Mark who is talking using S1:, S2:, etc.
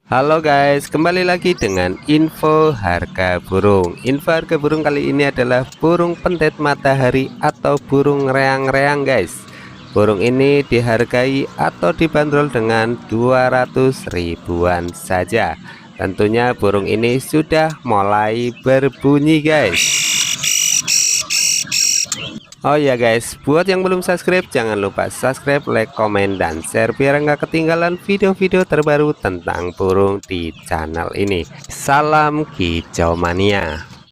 S1: Halo guys, kembali lagi dengan info harga burung. Info harga burung kali ini adalah burung pentet matahari atau burung reang-reang guys. Burung ini dihargai atau dibanderol dengan 200 ribuan saja. Tentunya burung ini sudah mulai berbunyi guys. Oh ya guys, buat yang belum subscribe jangan lupa subscribe, like, komen, dan share biar nggak ketinggalan video-video terbaru tentang burung di channel ini. Salam kicau mania.